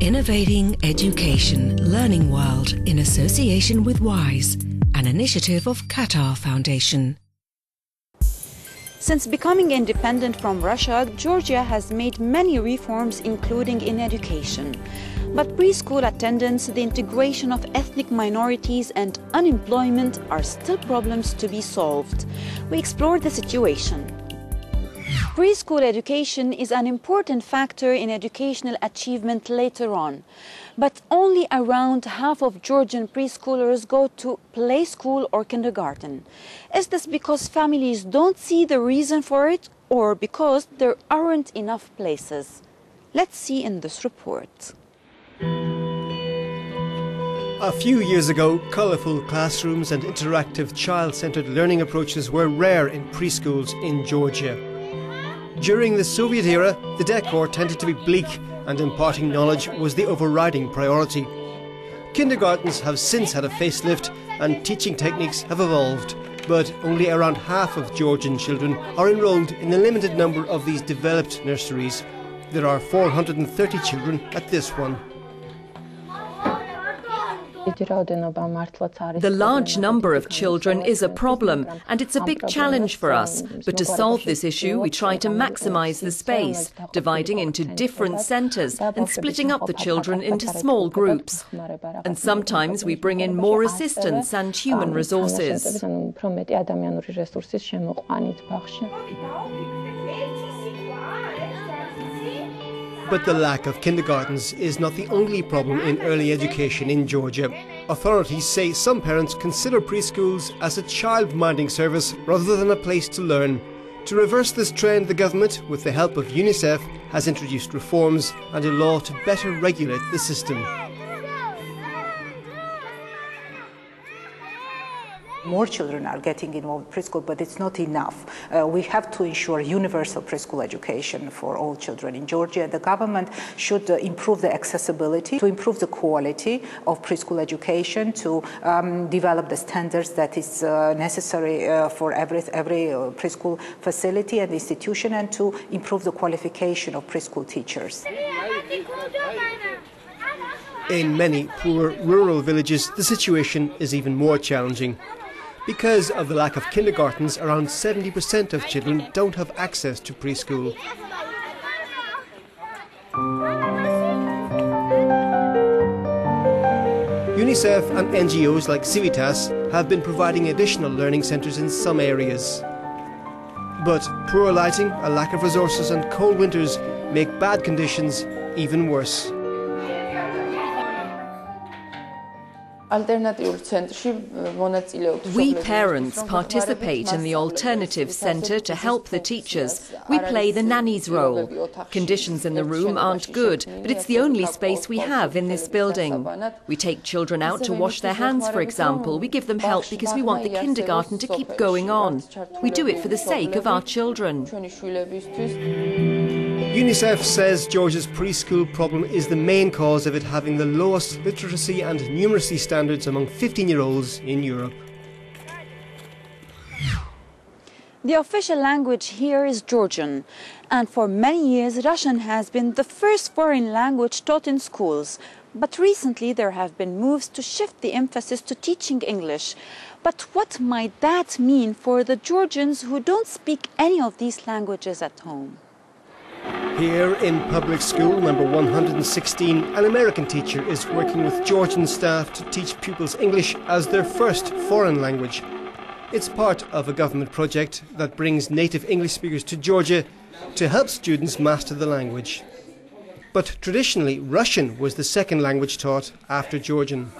Innovating Education Learning World in association with WISE, an initiative of Qatar Foundation. Since becoming independent from Russia, Georgia has made many reforms, including in education. But preschool attendance, the integration of ethnic minorities and unemployment are still problems to be solved. We explore the situation. Preschool education is an important factor in educational achievement later on. But only around half of Georgian preschoolers go to play school or kindergarten. Is this because families don't see the reason for it, or because there aren't enough places? Let's see in this report. A few years ago, colourful classrooms and interactive child-centred learning approaches were rare in preschools in Georgia. During the Soviet era, the decor tended to be bleak and imparting knowledge was the overriding priority. Kindergartens have since had a facelift and teaching techniques have evolved, but only around half of Georgian children are enrolled in the limited number of these developed nurseries. There are 430 children at this one. The large number of children is a problem, and it's a big challenge for us. But to solve this issue, we try to maximise the space, dividing into different centres and splitting up the children into small groups. And sometimes we bring in more assistance and human resources. But the lack of kindergartens is not the only problem in early education in Georgia. Authorities say some parents consider preschools as a child-minding service rather than a place to learn. To reverse this trend, the government, with the help of UNICEF, has introduced reforms and a law to better regulate the system. More children are getting involved in preschool, but it's not enough. We have to ensure universal preschool education for all children in Georgia. The government should improve the accessibility, to improve the quality of preschool education, to develop the standards that is necessary for every preschool facility and institution, and to improve the qualification of preschool teachers. In many poor rural villages, the situation is even more challenging. Because of the lack of kindergartens, around 70% of children don't have access to preschool. UNICEF and NGOs like Civitas have been providing additional learning centres in some areas. But poor lighting, a lack of resources and cold winters make bad conditions even worse. We parents participate in the alternative centre to help the teachers. We play the nanny's role. Conditions in the room aren't good, but it's the only space we have in this building. We take children out to wash their hands, for example. We give them help because we want the kindergarten to keep going on. We do it for the sake of our children. UNICEF says Georgia's preschool problem is the main cause of it having the lowest literacy and numeracy standards among 15-year-olds in Europe. The official language here is Georgian, and for many years Russian has been the first foreign language taught in schools. But recently there have been moves to shift the emphasis to teaching English. But what might that mean for the Georgians who don't speak any of these languages at home? Here in public school number 116, an American teacher is working with Georgian staff to teach pupils English as their first foreign language. It's part of a government project that brings native English speakers to Georgia to help students master the language. But traditionally, Russian was the second language taught after Georgian.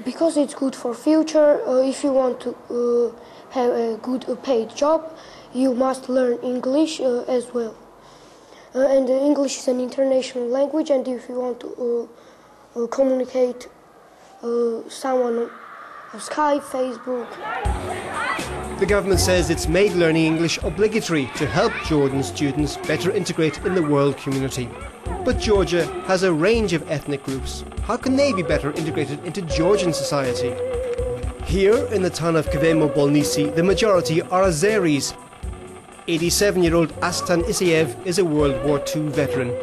Because it's good for future, if you want to have a good paid job, you must learn English as well. And English is an international language, and if you want to communicate someone on Skype, Facebook. The government says it's made learning English obligatory to help Georgian students better integrate in the world community. But Georgia has a range of ethnic groups. How can they be better integrated into Georgian society? Here in the town of Kvemo Bolnisi, the majority are Azeris. 87-year-old Astan Isayev is a World War II veteran.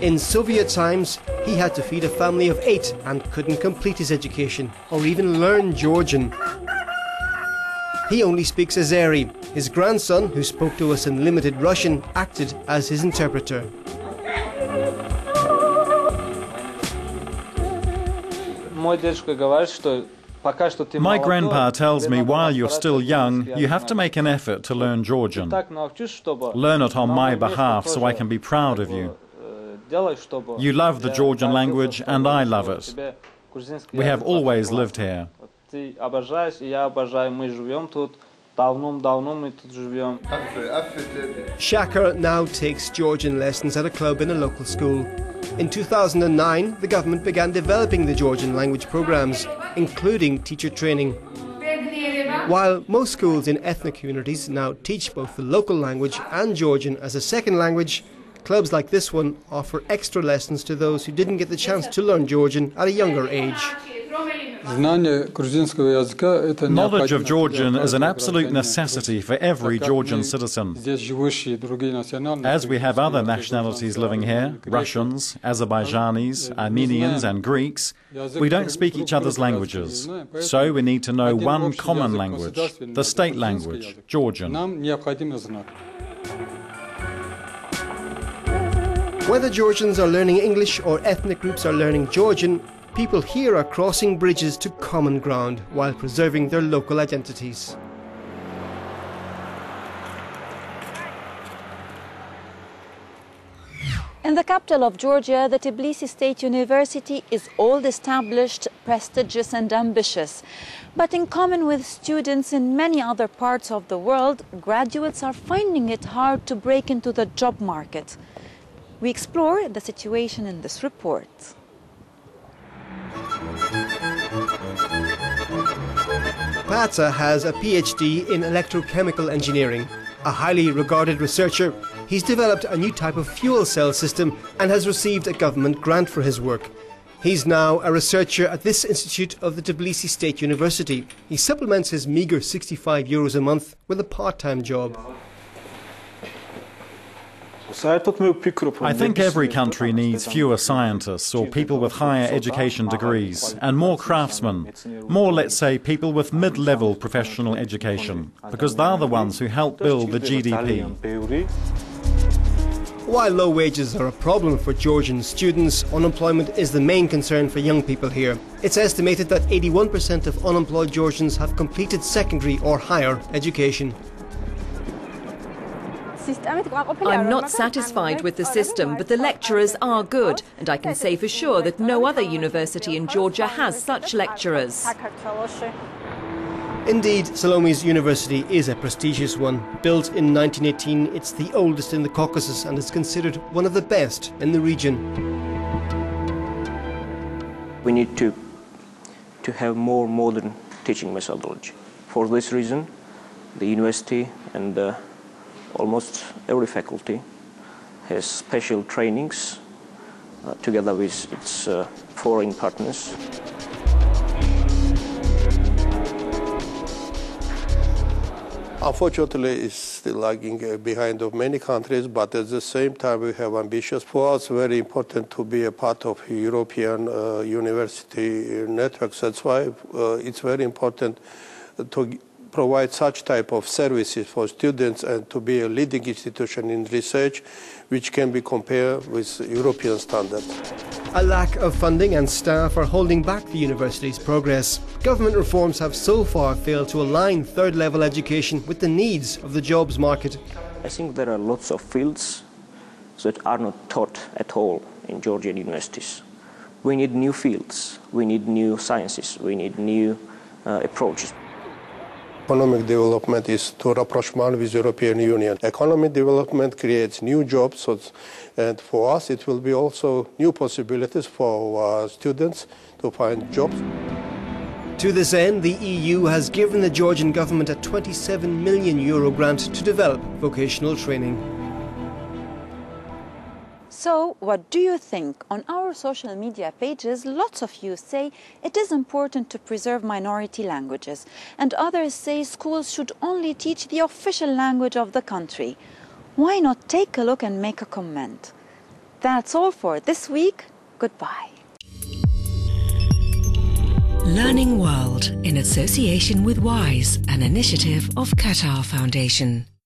In Soviet times, he had to feed a family of 8 and couldn't complete his education or even learn Georgian. He only speaks Azeri. His grandson, who spoke to us in limited Russian, acted as his interpreter. My grandpa tells me while you're still young, you have to make an effort to learn Georgian. Learn it on my behalf so I can be proud of you. You love the Georgian language and I love it. We have always lived here. Shakar now takes Georgian lessons at a club in a local school. In 2009, the government began developing the Georgian language programs, including teacher training. While most schools in ethnic communities now teach both the local language and Georgian as a second language, clubs like this one offer extra lessons to those who didn't get the chance to learn Georgian at a younger age. Knowledge of Georgian is an absolute necessity for every Georgian citizen. As we have other nationalities living here, Russians, Azerbaijanis, Armenians and Greeks, we don't speak each other's languages. So we need to know one common language, the state language, Georgian. Whether Georgians are learning English or ethnic groups are learning Georgian, people here are crossing bridges to common ground while preserving their local identities. In the capital of Georgia, the Tbilisi State University is old, established, prestigious and ambitious. But in common with students in many other parts of the world, graduates are finding it hard to break into the job market. We explore the situation in this report. Pata has a PhD in electrochemical engineering. A highly regarded researcher, he's developed a new type of fuel cell system and has received a government grant for his work. He's now a researcher at this institute of the Tbilisi State University. He supplements his meagre €65 a month with a part-time job. I think every country needs fewer scientists or people with higher education degrees and more craftsmen, more, let's say, people with mid-level professional education, because they're the ones who help build the GDP. While low wages are a problem for Georgian students, unemployment is the main concern for young people here. It's estimated that 81% of unemployed Georgians have completed secondary or higher education. I'm not satisfied with the system, but the lecturers are good, and I can say for sure that no other university in Georgia has such lecturers. Indeed, Salome's university is a prestigious one. Built in 1918, it's the oldest in the Caucasus and is considered one of the best in the region. We need to have more modern teaching methodology. For this reason, the university and almost every faculty has special trainings together with its foreign partners. Unfortunately, it's still lagging behind of many countries, but at the same time we have ambitions. For us, very important to be a part of European university networks. That's why it's very important to provide such type of services for students and to be a leading institution in research which can be compared with European standards. A lack of funding and staff are holding back the university's progress. Government reforms have so far failed to align third-level education with the needs of the jobs market. I think there are lots of fields that are not taught at all in Georgian universities. We need new fields, we need new sciences, we need new approaches. Economic development is to rapprochement with European Union. Economic development creates new jobs, and for us it will be also new possibilities for students to find jobs. To this end, the EU has given the Georgian government a €27 million grant to develop vocational training. So, what do you think? On our social media pages, lots of you say it is important to preserve minority languages, and others say schools should only teach the official language of the country. Why not take a look and make a comment? That's all for this week. Goodbye. Learning World in association with WISE, an initiative of Qatar Foundation.